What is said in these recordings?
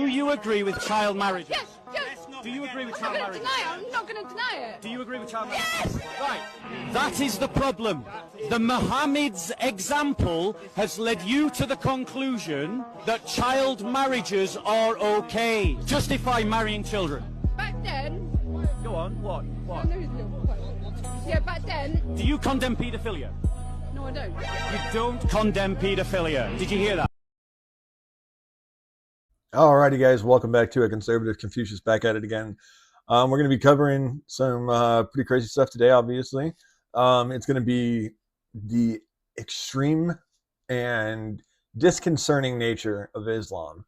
you agree with child marriages? Yes, yes. Do you agree with I'm child not going to marriages? deny it. I'm not going to deny it. Do you agree with child marriages? Yes. Right. That is the problem. The Muhammad's example has led you to the conclusion that child marriages are okay. Justify marrying children. Back then. Go on. What? I know he's little. Yeah, back then. Do you condemn paedophilia? No, I don't. You don't condemn paedophilia. Did you hear that? Alrighty, guys, welcome back to A Conservative Confucius, back at it again. We're going to be covering some pretty crazy stuff today, obviously. It's going to be the extreme and disconcerting nature of Islam.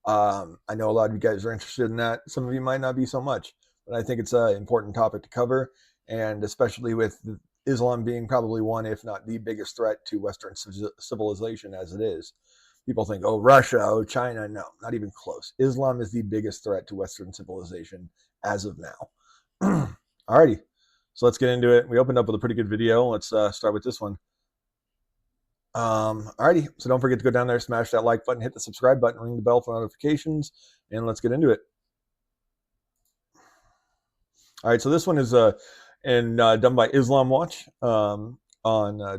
I know a lot of you guys are interested in that. Some of you might not be so much, but I think it's an important topic to cover, and especially with Islam being probably one, if not the biggest threat to Western civilization as it is. People think, oh, Russia, oh, China. No, not even close. Islam is the biggest threat to Western civilization as of now. Alrighty, so let's get into it. We opened up with a pretty good video. Let's start with this one. Alrighty, so don't forget to go down there, smash that like button, hit the subscribe button, ring the bell for notifications, and let's get into it. Alright, so this one is done by Islam Watch on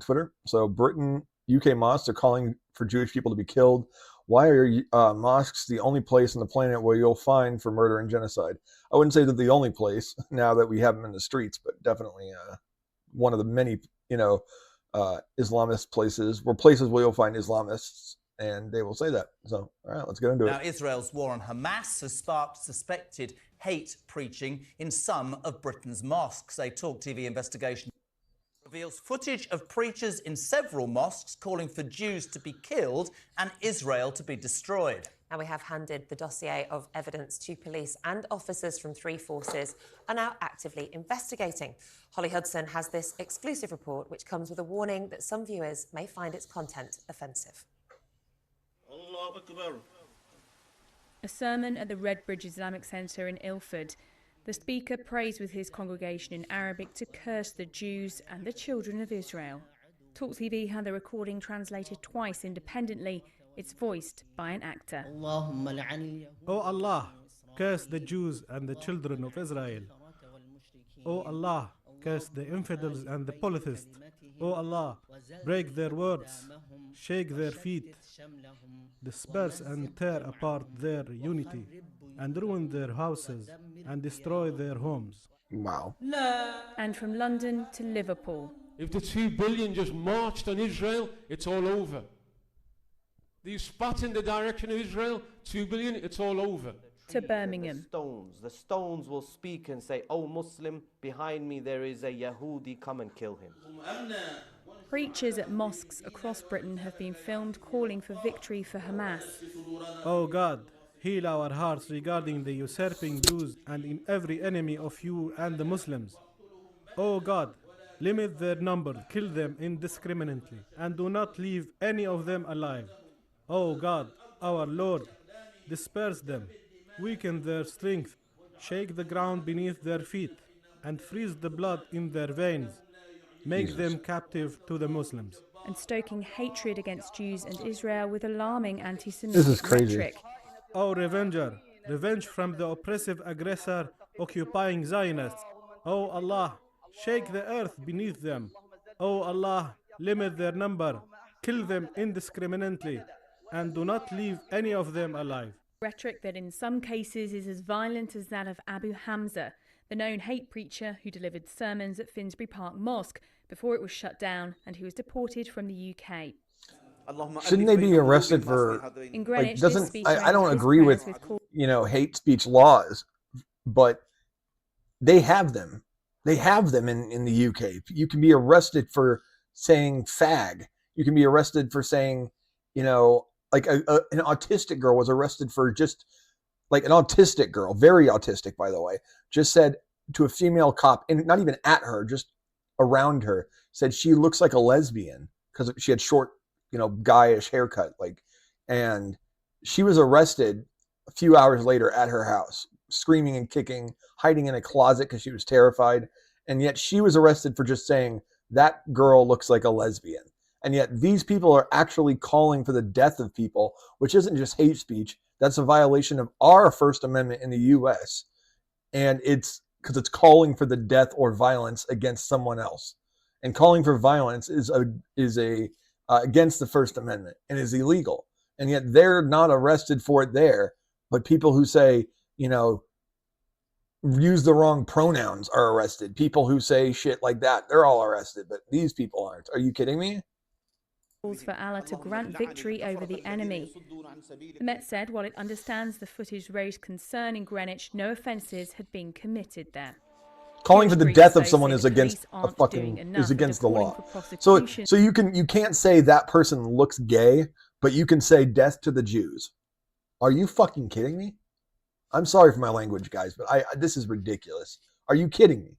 Twitter. So Britain, UK mosques are calling for Jewish people to be killed. Why are mosques the only place on the planet where you'll find for murder and genocide? I wouldn't say they're the only place now that we have them in the streets, but definitely one of the many, Islamist places where you'll find Islamists, and they will say that. So, all right, let's get into it. Now, Israel's war on Hamas has sparked suspected hate preaching in some of Britain's mosques. A Talk TV investigation reveals footage of preachers in several mosques calling for Jews to be killed and Israel to be destroyed. And we have handed the dossier of evidence to police, and officers from 3 forces are now actively investigating. Holly Hudson has this exclusive report, which comes with a warning that some viewers may find its content offensive. Allahu Akbar. A sermon at the Redbridge Islamic Centre in Ilford. The speaker prays with his congregation in Arabic to curse the Jews and the children of Israel. Talk TV had the recording translated twice independently. It's voiced by an actor. O Allah, curse the Jews and the children of Israel. O Allah, curse the infidels and the polytheists. O Allah, break their words, shake their feet, disperse and tear apart their unity, and ruin their houses and destroy their homes. Wow. And from London to Liverpool. If the 2 billion just marched on Israel, it's all over. You spat in the direction of Israel, 2 billion, it's all over. To Birmingham. The stones will speak and say, "Oh Muslim, behind me there is a Yahudi, come and kill him." Preachers at mosques across Britain have been filmed calling for victory for Hamas. O God, heal our hearts regarding the usurping Jews and in every enemy of you and the Muslims. O God, limit their number, kill them indiscriminately, and do not leave any of them alive. O God, our Lord, disperse them, weaken their strength, shake the ground beneath their feet, and freeze the blood in their veins. Make them captive to the Muslims. And stoking hatred against Jews and Israel with alarming anti-Semitic rhetoric. O Revenger, revenge from the oppressive aggressor occupying Zionists. O Allah, shake the earth beneath them. O Allah, limit their number, kill them indiscriminately, and do not leave any of them alive. Rhetoric that in some cases is as violent as that of Abu Hamza, the known hate preacher who delivered sermons at Finsbury Park Mosque before it was shut down and who was deported from the UK. Shouldn't they be arrested for, In Greenwich, I don't agree with, hate speech laws, but they have them. They have them in the UK. You can be arrested for saying fag. You can be arrested for saying, like an autistic girl was arrested for just, like an autistic girl, very autistic, by the way, just said to a female cop, and not even at her, just around her, said she looks like a lesbian because she had short, guyish haircut. And she was arrested a few hours later at her house, screaming and kicking, hiding in a closet because she was terrified. And yet she was arrested for just saying that girl looks like a lesbian. And yet these people are actually calling for the death of people, which isn't just hate speech. That's a violation of our First Amendment in the U.S. And it's because it's calling for the death or violence against someone else. And calling for violence is against the First Amendment and is illegal. And yet they're not arrested for it there. But people who say, use the wrong pronouns are arrested. People who say shit like that, they're all arrested. But these people aren't. Are you kidding me? Calls for Allah to grant victory over the enemy. The Met said while it understands the footage raised concern in Greenwich, no offences had been committed there. Calling for the death of someone is against the law. So you can't say that person looks gay, but you can say death to the Jews. Are you fucking kidding me? I'm sorry for my language, guys, but this is ridiculous. Are you kidding me?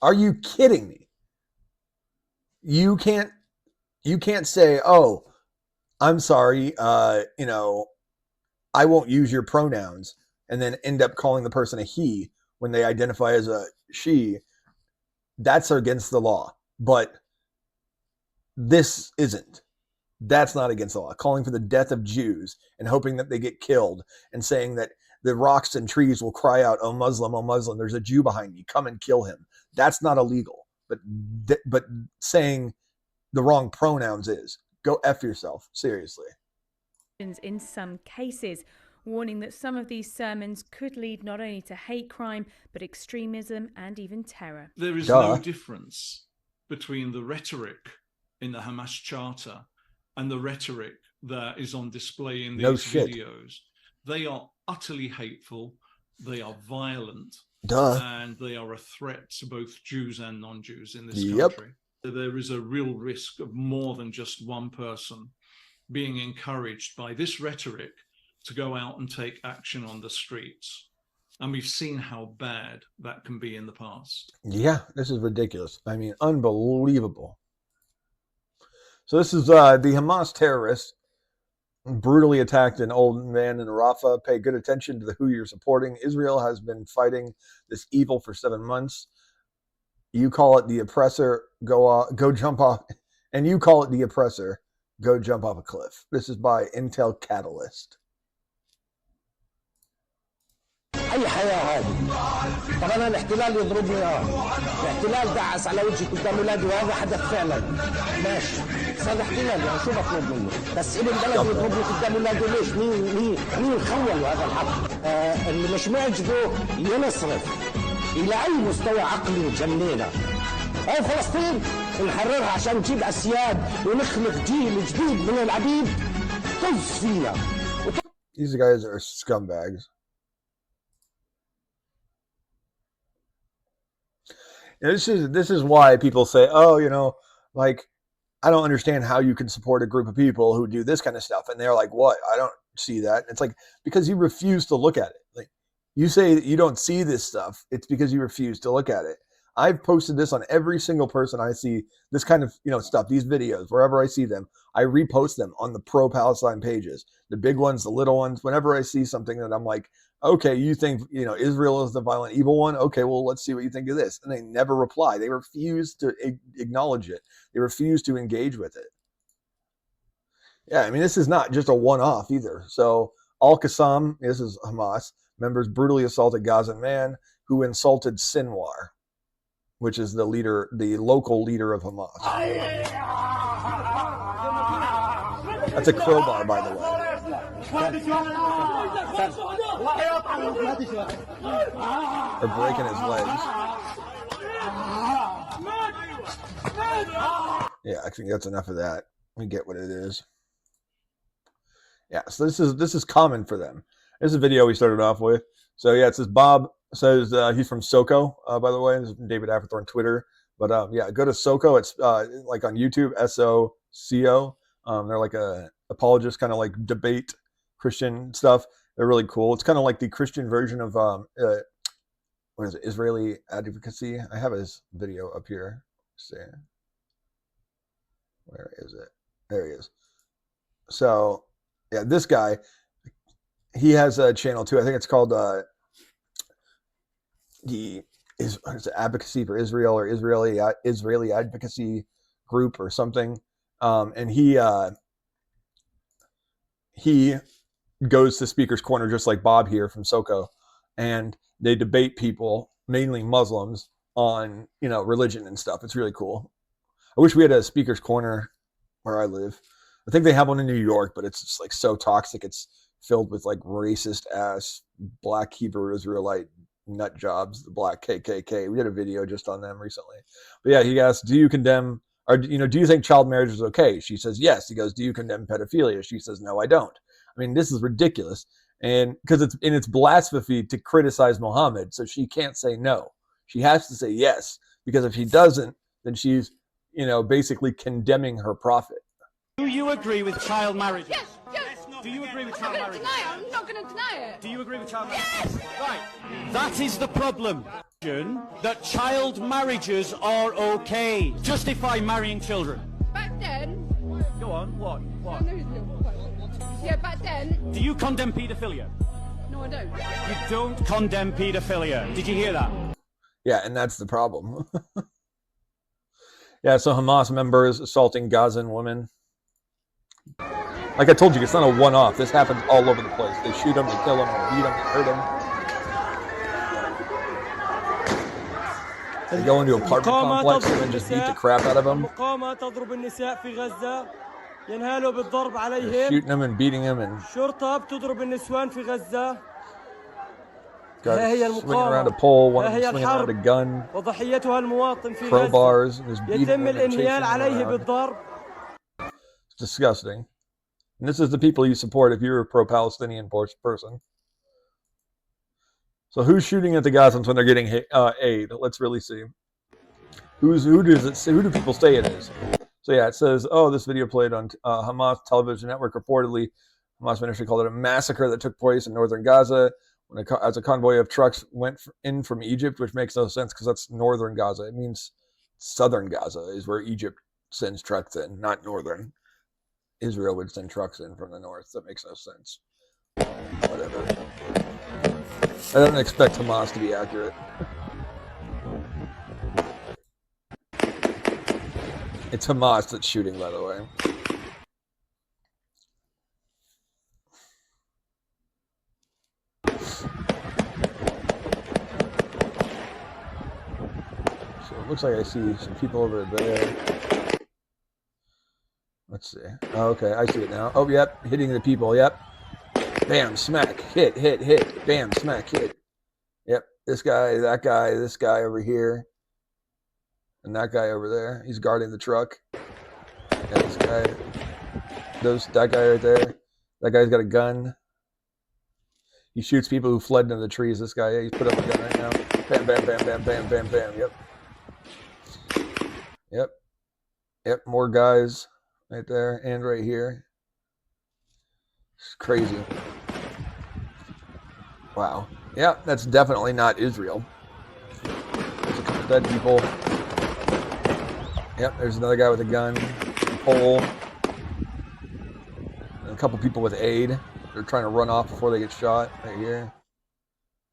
Are you kidding me? You can't say, "Oh, I'm sorry, I won't use your pronouns," and then end up calling the person a he when they identify as a she. That's against the law. But this isn't. That's not against the law. Calling for the death of Jews and hoping that they get killed and saying that the rocks and trees will cry out, oh Muslim, there's a Jew behind me, come and kill him. That's not illegal. But saying the wrong pronouns is. Go F yourself. Seriously. In some cases, warning that some of these sermons could lead not only to hate crime, but extremism and even terror. There is no difference between the rhetoric in the Hamas Charter and the rhetoric that is on display in these videos. They are utterly hateful, they are violent, and they are a threat to both Jews and non-Jews in this country. There is a real risk of more than just one person being encouraged by this rhetoric to go out and take action on the streets. And we've seen how bad that can be in the past. Yeah, this is ridiculous. I mean, unbelievable. So this is the Hamas terrorists brutally attacked an old man in Rafah. Pay good attention to who you're supporting. Israel has been fighting this evil for 7 months. You call it the oppressor, go jump off. And you call it the oppressor, go jump off a cliff. This is by Intel Catalyst. اي حياه هذه طب انا الاحتلال يضربني الاحتلال دعس على وجهي قدام اولادي وهذا حدث فعلا ماشي هذا احتلال يعني شو بطلب منه بس ابن بلد يضربني قدام اولادي ليش مين خول هذا الحق اللي مش معجبه ينصرف الى اي مستوى عقلي جنينا او فلسطين نحررها عشان نجيب اسياد ونخلق جيل جديد من العبيد طز فينا. These guys are scumbags. And this is why people say, oh, I don't understand how you can support a group of people who do this kind of stuff. And they're like, what? I don't see that. It's like, because you refuse to look at it. Like, you say that you don't see this stuff. It's because you refuse to look at it. I've posted this on every single person I see, this kind of, stuff, these videos, wherever I see them, I repost them on the pro-Palestine pages, the big ones, the little ones. Whenever I see something that I'm like, okay, you think, Israel is the violent, evil one? Okay, well, let's see what you think of this. And they never reply. They refuse to acknowledge it. They refuse to engage with it. Yeah, I mean, this is not just a one-off either. So Al-Qassam, this is Hamas, members brutally assaulted Gazan man who insulted Sinwar, which is the local leader of Hamas. That's a crowbar, by the way. They're breaking his legs. Yeah, I think that's enough of that. We get what it is. Yeah, so this is common for them. This is a video we started off with. So yeah, it says Bob says he's from SoCo, by the way. This is David Afterthorn Twitter. But yeah, go to SoCo. It's like on YouTube, SOCO. They're like a apologist, kind of like debate Christian stuff. They're really cool. It's kind of like the Christian version of what is it? Israeli advocacy. I have his video up here. Let's see. Where is it? There he is. So yeah, this guy, he has a channel too. I think it's called the Advocacy for Israel or Israeli Advocacy Group or something. And he goes to Speaker's Corner just like Bob here from SoCo, and they debate people, mainly Muslims, on, you know, religion and stuff. It's really cool. I wish we had a Speaker's Corner where I live. I think they have one in New York, but it's just like so toxic. It's filled with like racist ass black Hebrew Israelite nut jobs, the black KKK. We did a video just on them recently. But yeah, he asked, do you condemn, or, you know, do you think child marriage is okay? She says yes. He goes, do you condemn pedophilia? She says, no, I don't. I mean, this is ridiculous. And because it's blasphemy to criticize Muhammad, so she can't say no. She has to say yes, because if she doesn't, then she's, you know, basically condemning her prophet. Do you agree with child marriage? Yes. Do you agree with child marriage? I'm not going to deny it. Do you agree with child marriage? Yes. Right. That is the problem. That child marriages are okay. Justify marrying children. Back then. Go on. What? I know he's a little quite. Yeah, back then. Do you condemn paedophilia? No, I don't. You don't condemn paedophilia. Did you hear that? Yeah, and that's the problem. Yeah, so Hamas members assaulting Gazan women. Like I told you, it's not a one-off. This happens all over the place. They shoot them, they kill them, they beat them, they hurt them. They go into an apartment complex and then just beat the crap out of them. Shooting them and beating them and swinging around a pole, one of them swinging around a gun, crowbars, and just beating them and chasing them around. It's disgusting. And this is the people you support if you're a pro-Palestinian person. So who's shooting at the Gazans when they're getting aid? Let's really see. Who do people say it is? So yeah, it says, oh, this video played on Hamas television network. Reportedly, Hamas ministry called it a massacre that took place in northern Gaza as a convoy of trucks went in from Egypt, which makes no sense because that's northern Gaza. It means southern Gaza is where Egypt sends trucks in, not northern. Israel would send trucks in from the north. That makes no sense. Whatever. I don't expect Hamas to be accurate. It's Hamas that's shooting, by the way. So it looks like I see some people over there. Let's see. Oh, okay, I see it now. Oh, yep, hitting the people, yep. Bam, smack, hit, bam, smack, hit. Yep, this guy, that guy, this guy over here. And that guy over there. He's guarding the truck. Yeah, this guy. That guy right there. That guy's got a gun. He shoots people who fled into the trees. This guy, yeah, he's put up a gun right now. Bam, bam, bam, bam, bam, bam, bam. Yep, more guys. Right there and right here. It's crazy. Wow. Yeah, that's definitely not Israel. There's a couple dead people. Yep, there's another guy with a gun, a pole. And a couple people with aid. They're trying to run off before they get shot right here.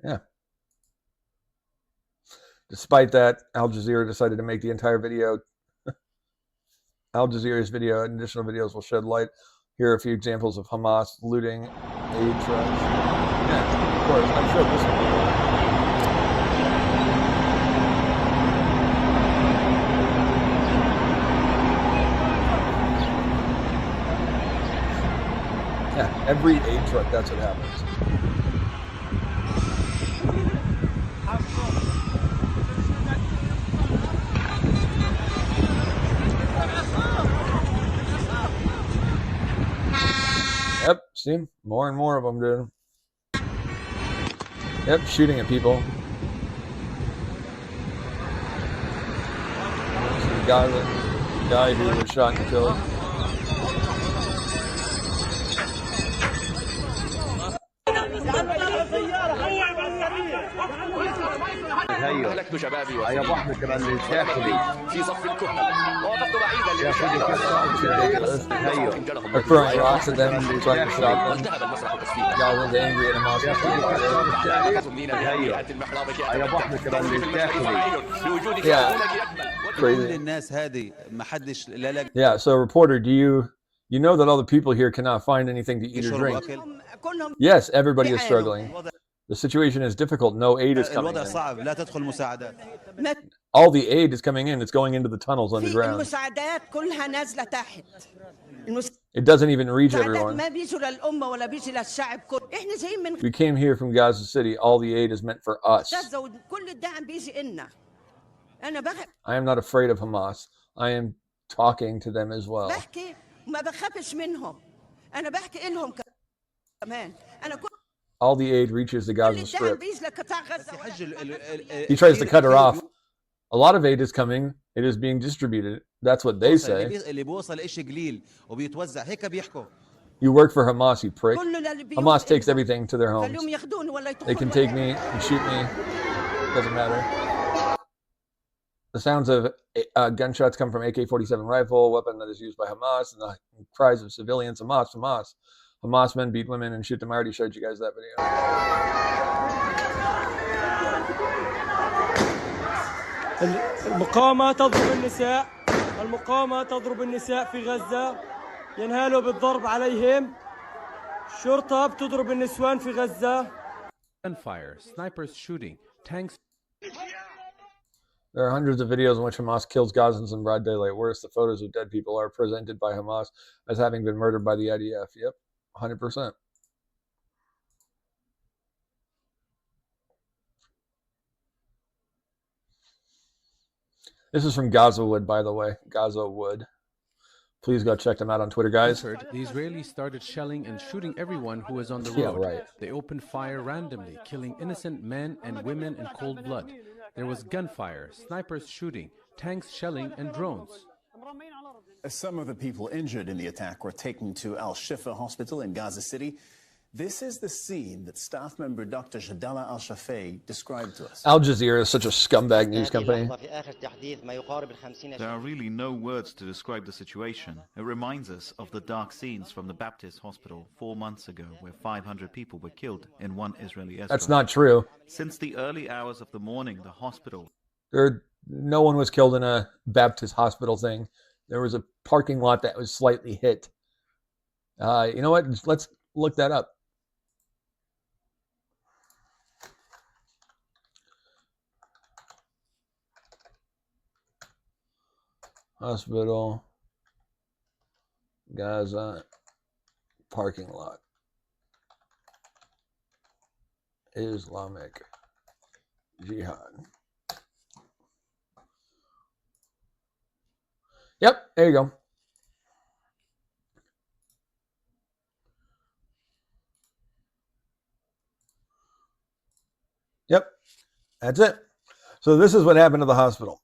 Yeah. Despite that, Al Jazeera decided to make the entire video. Al Jazeera's video and additional videos will shed light. Here are a few examples of Hamas looting aid trucks. Yeah, of course. I'm sure this one. Yeah, every aid truck, that's what happens. Yep, see? More and more of them, dude. Yep, shooting at people. This is the guy who was shot and killed. أهلكت شبابي في صف الكهنة ووقفت بعيدا They're throwing rocks at them, trying to stop them. Y'all was angry at Hamas. Yeah, crazy. Yeah, so reporter, do you know that all the people here cannot find anything to eat or drink? Yes, everybody is struggling. The situation is difficult. No aid is coming in. All the aid is coming in. It's going into the tunnels underground. It doesn't even reach everyone. We came here from Gaza City. All the aid is meant for us. I am not afraid of Hamas. I am talking to them as well. All the aid reaches the Gaza Strip. He tries to cut her off. A lot of aid is coming. It is being distributed. That's what they say. You work for Hamas, you prick. Hamas takes everything to their homes. They can take me and shoot me. Doesn't matter. The sounds of gunshots come from AK-47 rifle, weapon that is used by Hamas, and the cries of civilians, Hamas, Hamas. Hamas men beat women and shoot them. I already showed you guys that video. المقاومة تضرب النساء المقاومة تضرب النساء في غزة ينهالوا بالضرب عليهم الشرطة بتضرب النسوان في غزة Gunfire, snipers shooting, tanks. There are hundreds of videos in which Hamas kills Gazans in broad daylight. Worse, the photos of dead people are presented by Hamas as having been murdered by the IDF. Yep, 100%. This is from Gaza Wood, by the way. Gaza Wood. Please go check them out on Twitter, guys. The Israelis started shelling and shooting everyone who was on the road. Yeah, right. They opened fire randomly, killing innocent men and women in cold blood. There was gunfire, snipers shooting, tanks shelling, and drones. Some of the people injured in the attack were taken to Al-Shifa Hospital in Gaza City. This is the scene that staff member Dr. Jadala Al-Shafei described to us. Al Jazeera is such a scumbag news company. There are really no words to describe the situation. It reminds us of the dark scenes from the Baptist hospital 4 months ago, where 500 people were killed in one Israeli airstrike. That's not true. Since the early hours of the morning, the hospital... No one was killed in a Baptist hospital thing. There was a parking lot that was slightly hit. You know what? Let's look that up. Hospital, Gaza, parking lot, Islamic Jihad. Yep, there you go. Yep, that's it. So this is what happened to the hospital.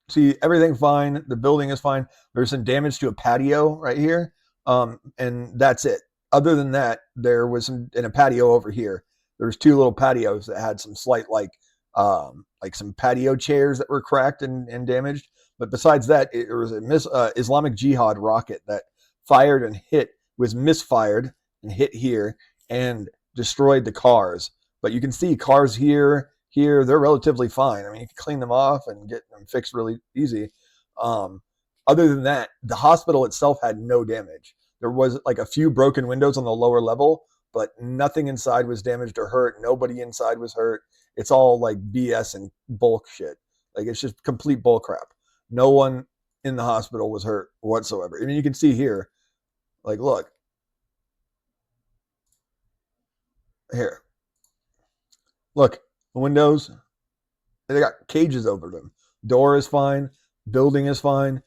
See, everything fine. The building is fine. There's some damage to a patio right here. And that's it. Other than that, there was some in a patio over here. There was two little patios that had some slight, like some patio chairs that were cracked and damaged. But besides that, it was a Islamic Jihad rocket that fired and hit, was misfired and hit here and destroyed the cars. But you can see cars here, they're relatively fine. I mean, you can clean them off and get them fixed really easy. Other than that, the hospital itself had no damage. There was like a few broken windows on the lower level, but nothing inside was damaged or hurt. Nobody inside was hurt. It's all like BS and bulk shit. Like, it's just complete bull crap. No one in the hospital was hurt whatsoever. I mean, you can see here, like, look. Here. Look. The windows, they got cages over them. Door is fine. Building is fine.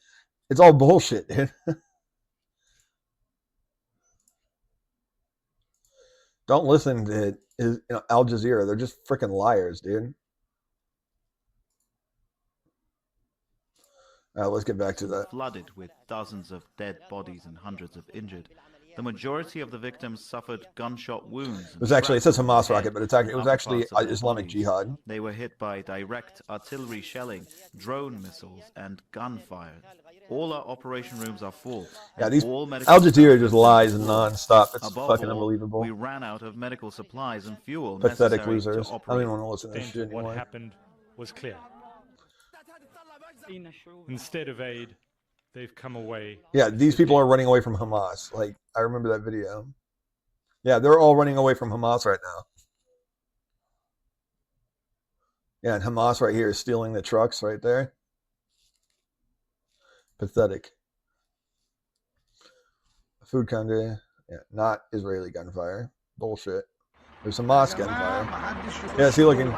It's all bullshit, dude. Don't listen to Al Jazeera. They're just freaking liars, dude. Let's get back to that. Flooded with dozens of dead bodies and hundreds of injured. The majority of the victims suffered gunshot wounds. It was actually, it says Hamas rocket, but it was actually Islamic Jihad. They were hit by direct artillery shelling, drone missiles, and gunfire. All our operation rooms are full. Yeah, these Al Jazeera just lies nonstop. It's fucking unbelievable. We ran out of medical supplies and fuel. Pathetic losers. I don't even want to listen to this shit anymore. What happened was clear. Instead of aid, they've come away. Yeah, these people are running away from Hamas. Like, I remember that video. Yeah, they're all running away from Hamas right now. Yeah, and Hamas right here is stealing the trucks right there. Pathetic. Food country. Yeah, not Israeli gunfire. Bullshit. There's Hamas gunfire. Yeah, see, looking.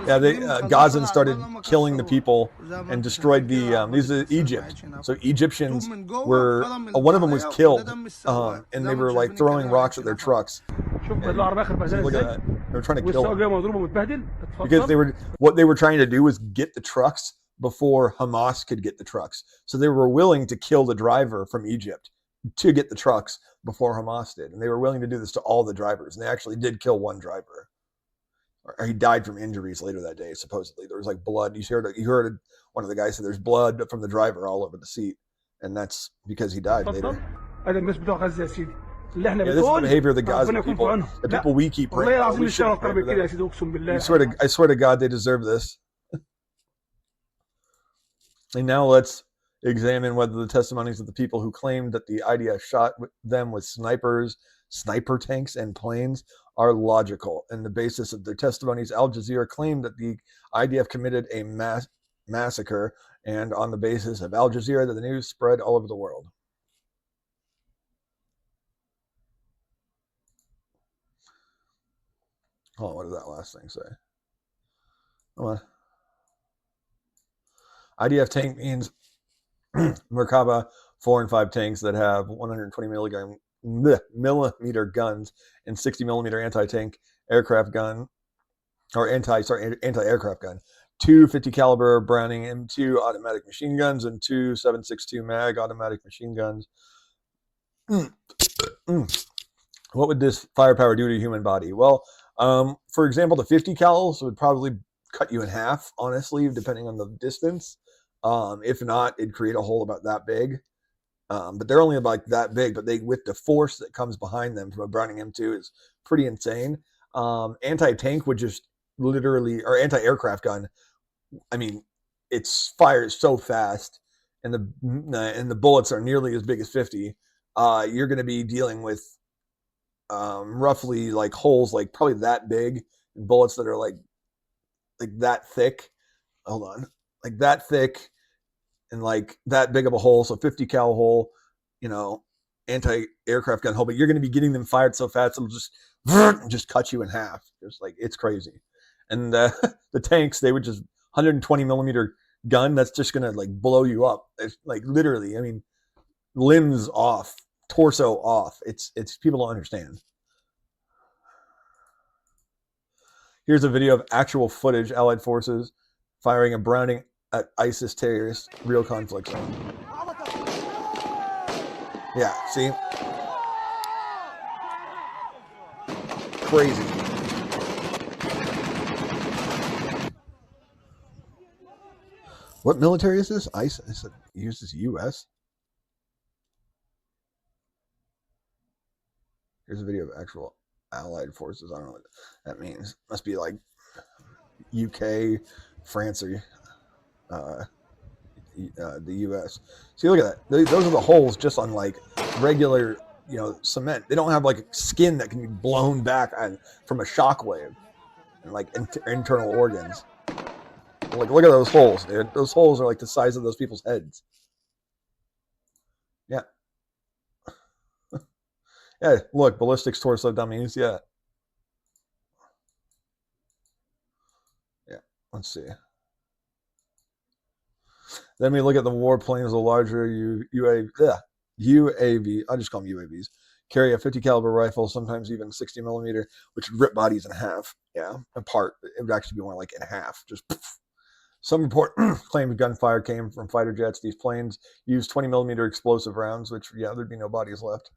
Yeah, they Gazans started killing the people and destroyed the. These are Egypt. So Egyptians were. One of them was killed, and they were like throwing rocks at their trucks. And, see, look at that. They were trying to kill them because what they were trying to do was get the trucks before Hamas could get the trucks. So they were willing to kill the driver from Egypt to get the trucks before Hamas did. And they were willing to do this to all the drivers. And they actually did kill one driver. Or he died from injuries later that day, supposedly. There was like blood. You heard one of the guys say there's blood from the driver all over the seat. And that's because he died later. Yeah, this is the behavior of the Gaza people. The people we keep praying for. We shouldn't pray for them. I swear to God, they deserve this. And now let's examine whether the testimonies of the people who claimed that the IDF shot them with snipers, sniper tanks, and planes are logical. And the basis of their testimonies, Al Jazeera claimed that the IDF committed a massacre, and on the basis of Al Jazeera, that the news spread all over the world. Hold on, what does that last thing say? Come on. IDF tank means Merkaba 4 and 5 tanks that have 120 millimeter guns and 60 millimeter anti-tank aircraft gun, or anti-aircraft gun, 2 50 caliber Browning M2 automatic machine guns, and 2 7.62 mag automatic machine guns. What would this firepower do to a human body? Well, for example, the 50 cals would probably cut you in half, honestly, depending on the distance. If not, it'd create a hole about that big. But they're only about that big, but with the force that comes behind them from a Browning M2 is pretty insane. Anti-tank would just literally, or anti-aircraft gun, I mean, it fires so fast, and the bullets are nearly as big as 50. You're going to be dealing with roughly like holes like probably that big, and bullets that are like that thick. Hold on, like that thick. And like that big of a hole, so 50 cal hole, anti-aircraft gun hole, but you're going to be getting them fired so fast it'll just cut you in half. Just like, it's crazy. And the tanks, they would just 120 millimeter gun that's just going to like blow you up. It's like literally, I mean, limbs off, torso off. It's people don't understand. Here's a video of actual footage, Allied forces firing a Browning at ISIS terrorists, real conflict zone. Yeah, see? Crazy. What military is this? ISIS. It uses US. Here's a video of actual Allied forces. I don't know what that means. Must be like UK, France, or the US. See, look at that. Those are the holes just on like regular, cement. They don't have like skin that can be blown back from a shockwave, and like internal organs. Like, look at those holes, dude. Those holes are like the size of those people's heads. Yeah. Yeah, look, ballistics torso dummies. Yeah. Yeah, let's see. Then we look at the warplanes, the larger UAV, I just call them UAVs, carry a 50 caliber rifle, sometimes even 60 millimeter, which would rip bodies in half. Yeah, apart. It would actually be more like in half. Just poof. Some report claimed gunfire came from fighter jets. These planes used 20 millimeter explosive rounds, which, yeah, there'd be no bodies left.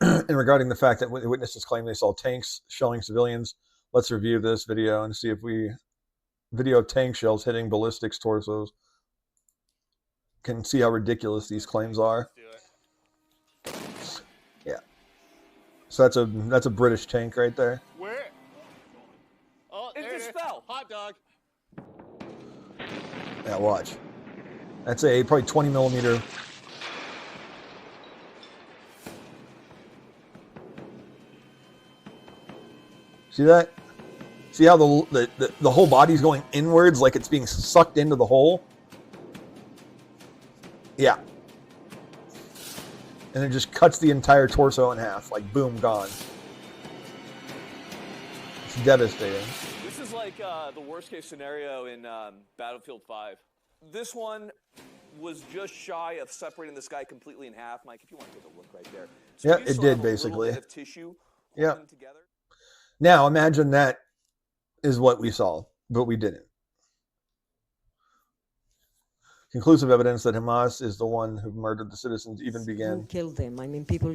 And regarding the fact that witnesses claim they saw tanks shelling civilians, let's review this video and see if video of tank shells hitting ballistics torsos can see how ridiculous these claims are. Yeah. So that's a British tank right there. Where? Oh, it just fell. Hot dog. Yeah, watch. That's a probably 20 millimeter. See that? See how the whole body's going inwards like it's being sucked into the hole? Yeah. And it just cuts the entire torso in half. Like, boom, gone. It's devastating. This is like the worst case scenario in Battlefield 5. This one was just shy of separating this guy completely in half. Mike, if you want to take a look right there. So yeah, you it still did have a basically. little bit of tissue Yeah. together. Now imagine that is what we saw, but we didn't. Conclusive evidence that Hamas is the one who murdered the citizens even began. Who killed them? I mean, people,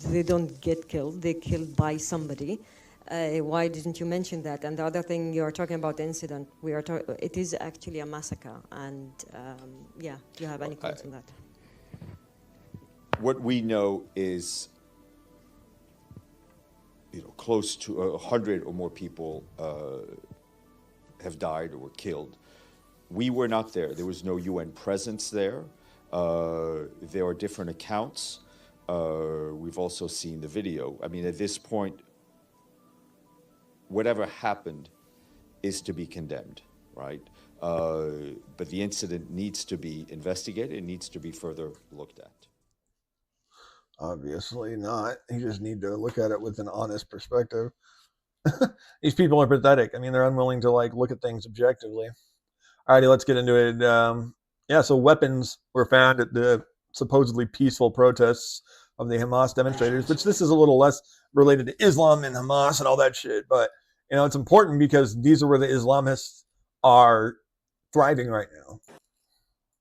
they don't get killed. They're killed by somebody. Why didn't you mention that? And the other thing, you're talking about the incident. It is actually a massacre. And yeah, do you have any comments on that? What we know is, close to 100 or more people have died or were killed. We were not there. There was no UN presence there. There are different accounts. We've also seen the video. I mean, at this point, whatever happened is to be condemned, right? But the incident needs to be investigated. It needs to be further looked at. Obviously not. You just need to look at it with an honest perspective. These people are pathetic. I mean, they're unwilling to look at things objectively. Alrighty, let's get into it. Yeah, so weapons were found at the supposedly peaceful protests of the Hamas demonstrators, which this is a little less related to Islam and Hamas and all that shit. But, it's important because these are where the Islamists are thriving right now.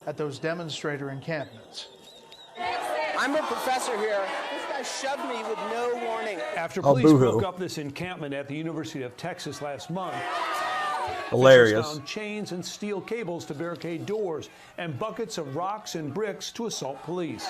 At those demonstrator encampments. I'm a professor here. This guy shoved me with no warning. After police broke up this encampment at the University of Texas last month, hilarious. Found chains and steel cables to barricade doors and buckets of rocks and bricks to assault police.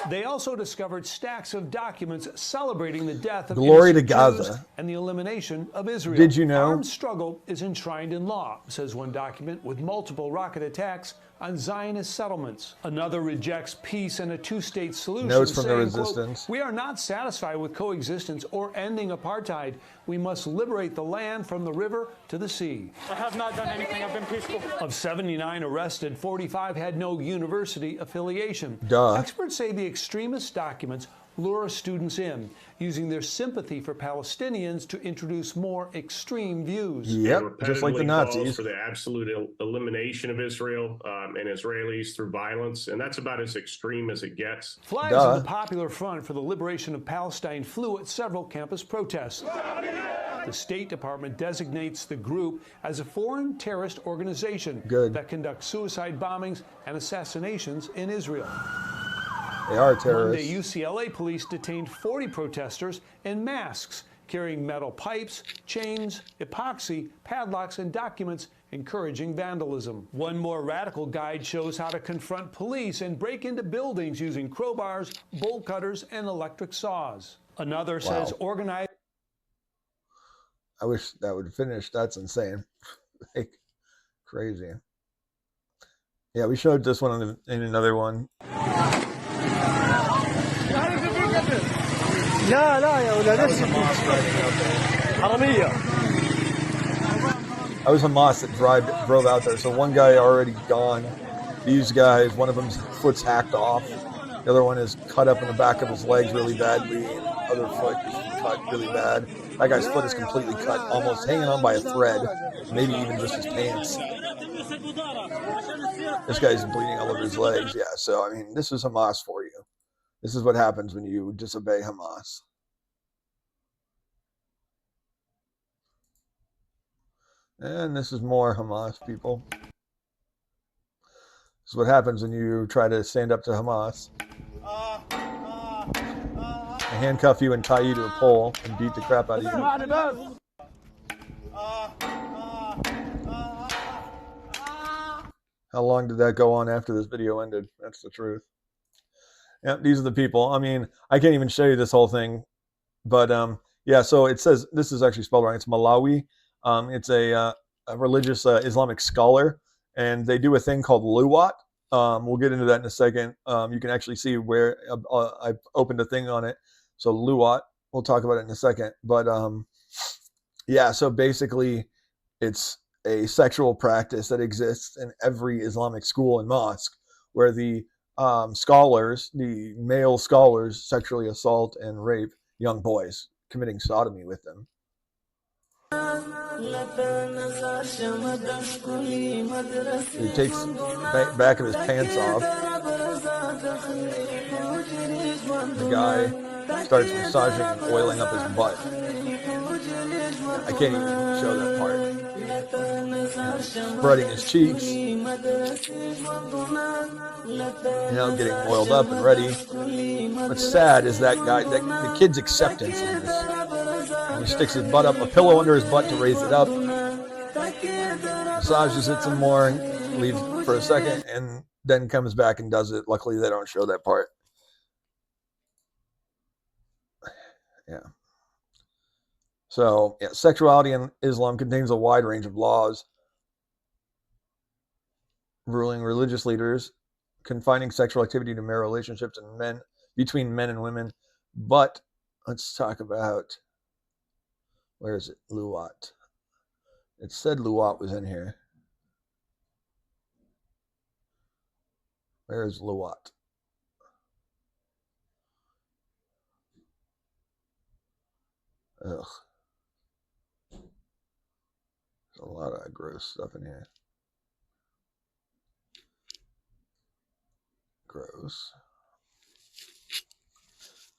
They also discovered stacks of documents celebrating the death of Glory to Jews Gaza and the elimination of Israel. Did you know? Armed struggle is enshrined in law, says one document, with multiple rocket attacks on Zionist settlements. Another rejects peace and a two-state solution. Notes from the saying, resistance. quote, "We are not satisfied with coexistence or ending apartheid. We must liberate the land from the river to the sea." I have not done anything. I've been peaceful. Of 79 arrested, 45 had no university affiliation. Duh. Experts say the extremist documents lure students in, using their sympathy for Palestinians to introduce more extreme views. Yep, just like the Nazis. Calls for the absolute elimination of Israel and Israelis through violence, and that's about as extreme as it gets. Flags of the Popular Front for the Liberation of Palestine flew at several campus protests. The State Department designates the group as a foreign terrorist organization that conducts suicide bombings and assassinations in Israel. They are terrorists. Monday, UCLA police detained 40 protesters in masks, carrying metal pipes, chains, epoxy, padlocks, and documents encouraging vandalism. One more radical guide shows how to confront police and break into buildings using crowbars, bolt cutters, and electric saws. Another says organize. I wish that would finish. That's insane. Like, crazy. Yeah, we showed this one in another one. لا لا يا ولاد حرامية. I was Hamas that drove out there. So one guy already gone. These guys, one of them's foot's hacked off. The other one is cut up in the back of his legs really badly. The other foot is cut really bad. That guy's foot is completely cut, almost hanging on by a thread. Maybe even just his pants. This guy's bleeding all over his legs. Yeah, so I mean, this is Hamas for you. This is what happens when you disobey Hamas. And this is more Hamas, people. This is what happens when you try to stand up to Hamas. They handcuff you and tie you to a pole and beat the crap out of you. How long did that go on after this video ended? That's the truth. Yep, these are the people. I mean, I can't even show you this whole thing. But, yeah, so it says, this is actually spelled wrong. It's Malawi. It's a religious Islamic scholar. and they do a thing called luwat. We'll get into that in a second. You can actually see where I've opened a thing on it. So luwat, we'll talk about it in a second. But yeah, so basically it's a sexual practice that exists in every Islamic school and mosque where the scholars, the male scholars, sexually assault and rape young boys, committing sodomy with them. He takes back of his pants off. The guy starts massaging and oiling up his butt. I can't even show that part. Spreading his cheeks. Getting oiled up and ready. What's sad is that guy, the kid's acceptance in this. He sticks his butt up, a pillow under his butt to raise it up. Massages it some more, leaves for a second, and then comes back and does it. Luckily, they don't show that part. Yeah. So, yeah, sexuality in Islam contains a wide range of laws ruling religious leaders, confining sexual activity to mere relationships and between men and women. But let's talk about, where is it? Luwat. It said luwat was in here. Where is luwat? Ugh. There's a lot of gross stuff in here. Gross.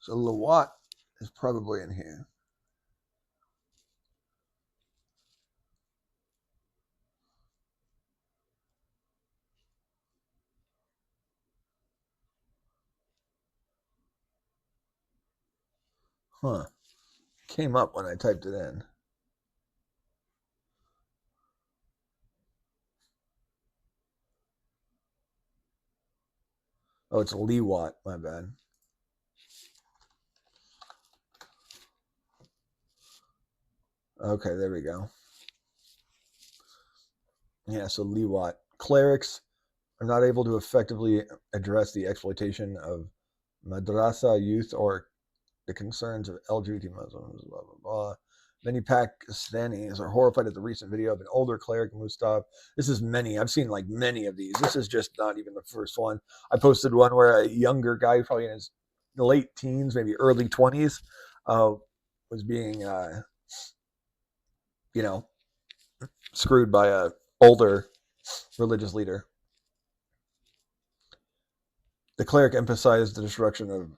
So luwat is probably in here. Huh. Came up when I typed it in. Oh, it's liwat, my bad. Okay, there we go. Yeah, so liwat. Clerics are not able to effectively address the exploitation of madrasa youth or the concerns of LGBT Muslims, blah, blah, blah. Many Pakistanis are horrified at the recent video of an older cleric, Mustaf. This is many. I've seen like many of these. This is just not even the first one. I posted one where a younger guy, probably in his late teens, maybe early 20s, was being, screwed by a older religious leader. The cleric emphasized the destruction of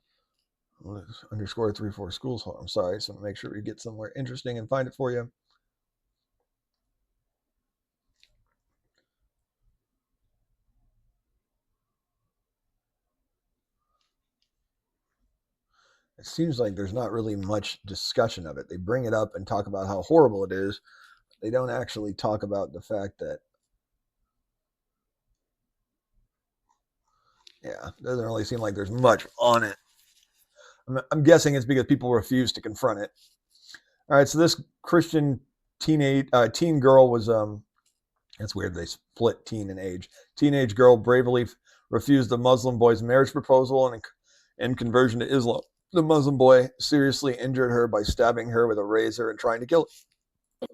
_34 schools. I'm sorry, so make sure we get somewhere interesting and find it for you. It seems like there's not really much discussion of it. They bring it up and talk about how horrible it is. They don't actually talk about the fact that, yeah, it doesn't really seem like there's much on it. I'm guessing it's because people refuse to confront it. All right, so this Christian teen girl was, it's weird they split teen and age. Teenage girl bravely refused the Muslim boy's marriage proposal and in conversion to Islam. The Muslim boy seriously injured her by stabbing her with a razor and trying to kill her.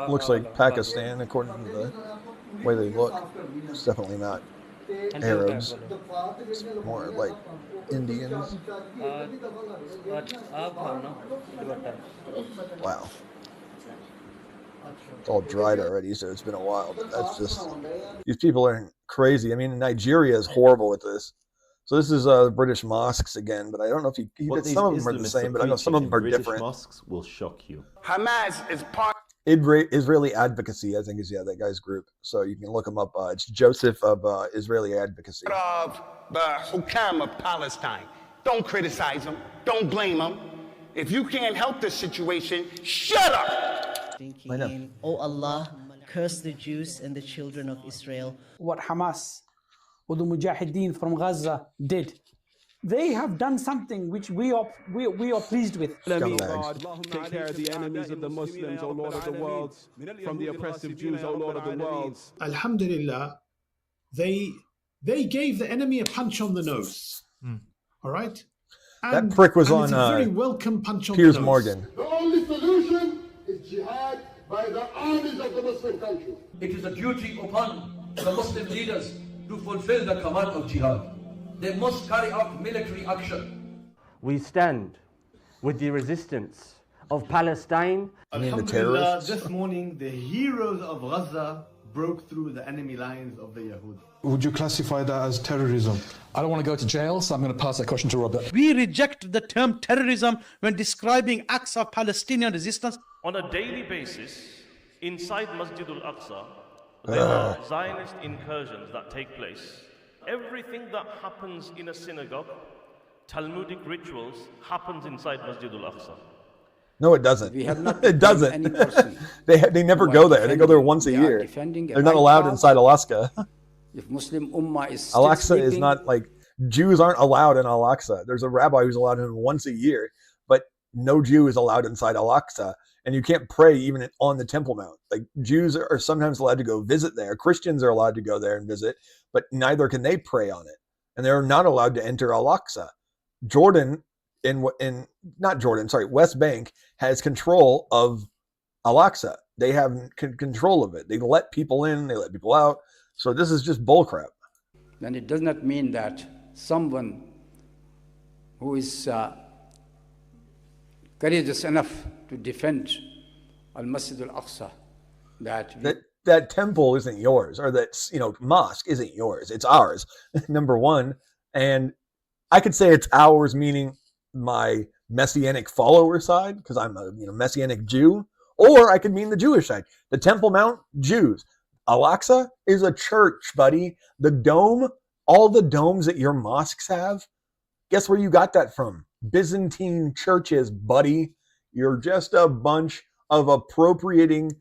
Looks like Pakistan, according to the way they look. It's definitely not Arabs. It's more like Indians. Wow. It's all dried already, so it's been a while. But that's just, these people are crazy. I mean, Nigeria is horrible with this. So this is British mosques again, but I don't know if some of them are the same, but I know some of them are different. Mosques will shock you. Hamas is part Israeli Advocacy, I think is that guy's group. So you can look him up. It's Joseph of Israeli Advocacy. of the Hukam of Palestine. Don't criticize them. Don't blame them. If you can't help the situation, shut up. Oh Allah, curse the Jews and the children of Israel. What Hamas or the Mujahideen from Gaza did they have done something which we are pleased with. Scumbags. God, take care of the enemies of the Muslims, O Lord of the world, from the oppressive Jews, O Lord of the world. Alhamdulillah, they gave the enemy a punch on the nose. All right? That prick was on it's a very welcome punch on Piers the nose. Morgan. The only solution is jihad by the armies of the Muslim countries. It is a duty upon the Muslim leaders to fulfill the command of jihad. They must carry out military action. We stand with the resistance of Palestine. Alhamdulillah, this morning the heroes of Gaza broke through the enemy lines of the Yahud. Would you classify that as terrorism? I don't want to go to jail, so I'm going to pass that question to Robert. We reject the term terrorism when describing acts of Palestinian resistance. On a daily basis, inside Masjid al-Aqsa, there are Zionist incursions that take place. Everything that happens in a synagogue, Talmudic rituals, happens inside Masjid al-Aqsa. No, it doesn't. We have not it doesn't. any person they never go there. They go there once a year. They're not allowed inside Alaska. If Muslim Ummah is Al-Aqsa is not like, Jews aren't allowed in Al-Aqsa. There's a rabbi who's allowed in once a year, but no Jew is allowed inside Al-Aqsa. And you can't pray even on the Temple Mount. Like, Jews are sometimes allowed to go visit there. Christians are allowed to go there and visit, but neither can they pray on it. And they're not allowed to enter Al-Aqsa. West Bank has control of Al-Aqsa. They have control of it. They let people in, they let people out. So this is just bullcrap. And it does not mean that someone who is courageous enough to defend Al-Masjid al-Aqsa, that temple isn't yours, or that mosque isn't yours. It's ours, number one. And I could say it's ours, meaning my Messianic follower side, because I'm a Messianic Jew, or I could mean the Jewish side. The Temple Mount, Jews. Al-Aqsa is a church, buddy. The dome, all the domes that your mosques have, guess where you got that from? Byzantine churches, buddy. You're just a bunch of appropriating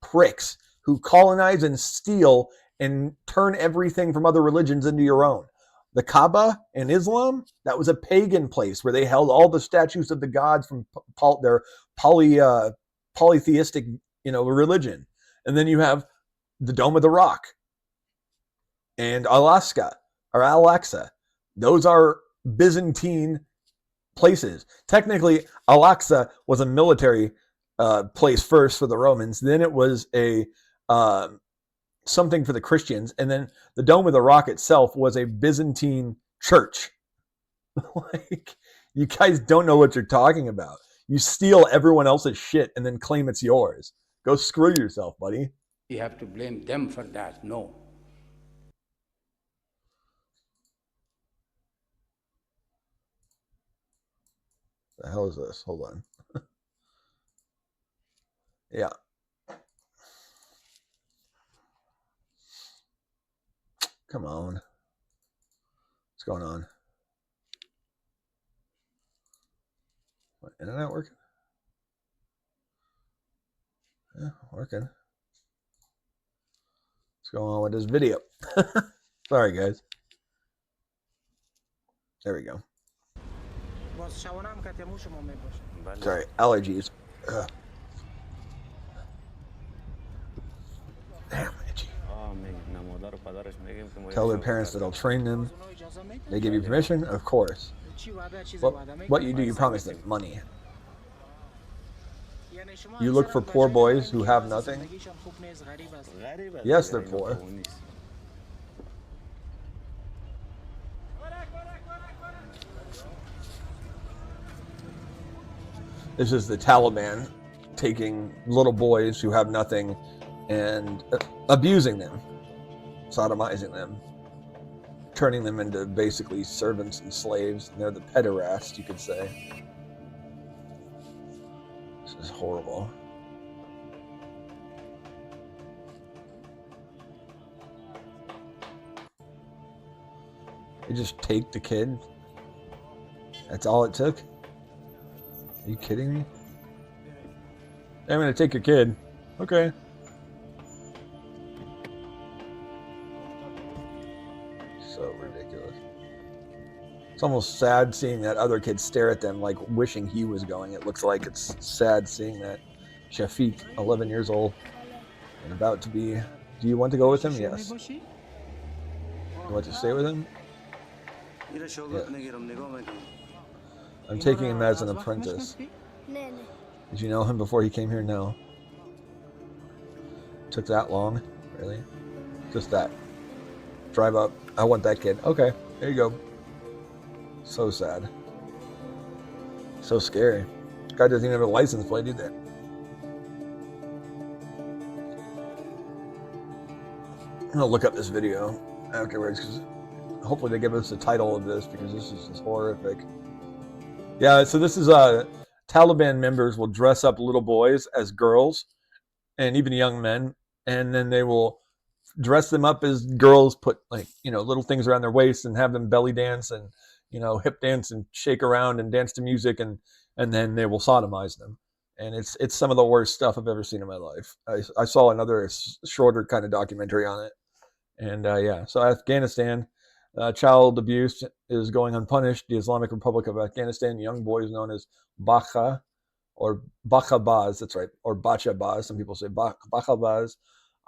pricks who colonize and steal and turn everything from other religions into your own. The Kaaba in Islam, that was a pagan place where they held all the statues of the gods from their polytheistic, religion. And then you have the Dome of the Rock and Al-Aqsa. Those are Byzantine places. Technically, Al-Aqsa was a military place first for the Romans. Then it was a something for the Christians, and then the Dome of the Rock itself was a Byzantine church. Like, you guys don't know what you're talking about. You steal everyone else's shit and then claim it's yours. Go screw yourself, buddy. You have to blame them for that. No. The hell is this? Hold on. Yeah. Come on. What's going on? What, internet working? Yeah, working. What's going on with this video? Sorry, guys. There we go. Sorry, allergies. Ugh. Damn, itchy. Tell their parents that I'll train them. They give you permission? Of course. What you do, you promise them money. You look for poor boys who have nothing? Yes, they're poor. This is the Taliban taking little boys who have nothing and abusing them, sodomizing them, turning them into basically servants and slaves. And they're the pederasts, you could say. This is horrible. They just take the kid? That's all it took? Are you kidding me? I'm gonna take your kid. Okay. So ridiculous. almost sad seeing that other kid stare at them like wishing he was going. It looks like it's sad seeing that. Shafiq, 11 years old, and about to be... Do you want to go with him? Yes. You want to stay with him? Yeah. I'm taking him as an apprentice. Did you know him before he came here? No. Took that long? Really? Just that. Drive up. I want that kid. Okay, there you go. So sad. So scary. Guy doesn't even have a license plate either. I'm gonna look up this video afterwards because hopefully they give us the title of this because this is just horrific. Yeah, so this is Taliban members will dress up little boys as girls and even young men, and then they will dress them up as girls, put like, you know, little things around their waist and have them belly dance and, you know, hip dance and shake around and dance to music, and then they will sodomize them. And it's some of the worst stuff I've ever seen in my life. I saw another shorter kind of documentary on it. And yeah, so Afghanistan, child abuse is going unpunished. The Islamic Republic of Afghanistan, young boys known as Bacha or Bachabaz, that's right, or Bachabaz, some people say Bachabaz,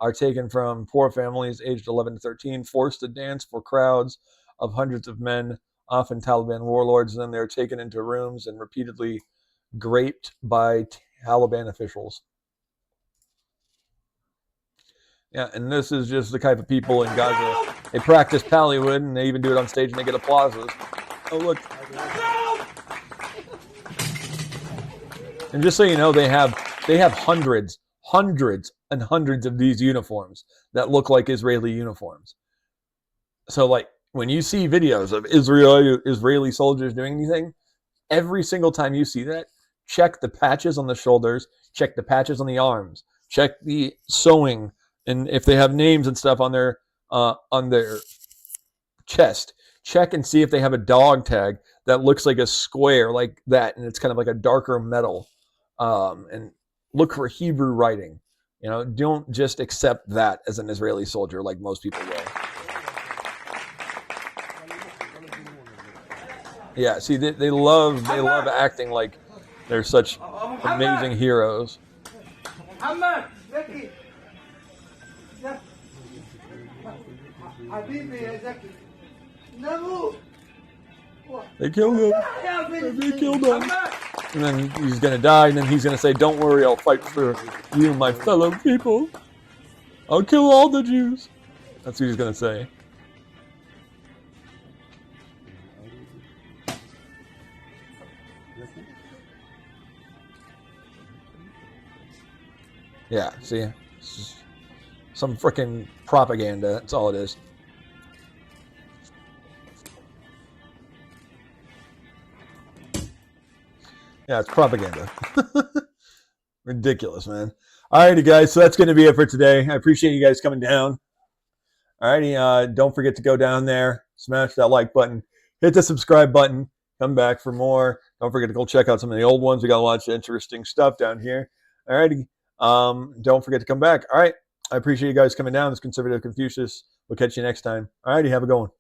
are taken from poor families aged 11 to 13, forced to dance for crowds of hundreds of men, often Taliban warlords, and then they're taken into rooms and repeatedly raped by Taliban officials. Yeah, and this is just the type of people in Gaza. They practice Pallywood, and they even do it on stage, and they get applauses. Oh, look. And just so you know, they have hundreds and hundreds of these uniforms that look like Israeli uniforms. So, like, when you see videos of Israeli soldiers doing anything, every single time you see that, check the patches on the shoulders, check the patches on the arms, check the sewing, and if they have names and stuff on their chest, check and see if they have a dog tag that looks like a square like that, and it's kind of like a darker metal. And look for Hebrew writing. You know, don't just accept that as an Israeli soldier like most people will. Yeah, see, they love acting like they're such amazing heroes. They killed him. They killed him. And then he's going to die, and then he's going to say, "Don't worry, I'll fight for you, my fellow people. I'll kill all the Jews." That's what he's going to say. Yeah, see? It's just some freaking propaganda. That's all it is. Yeah, it's propaganda. Ridiculous, man. Alrighty, guys. So that's going to be it for today. I appreciate you guys coming down. Alrighty. Don't forget to go down there, smash that like button, hit the subscribe button, come back for more. Don't forget to go check out some of the old ones. We got a lot of interesting stuff down here. Alrighty. Don't forget to come back. All right. I appreciate you guys coming down. This Conservative Confucius. We'll catch you next time. Alrighty. Have a good one.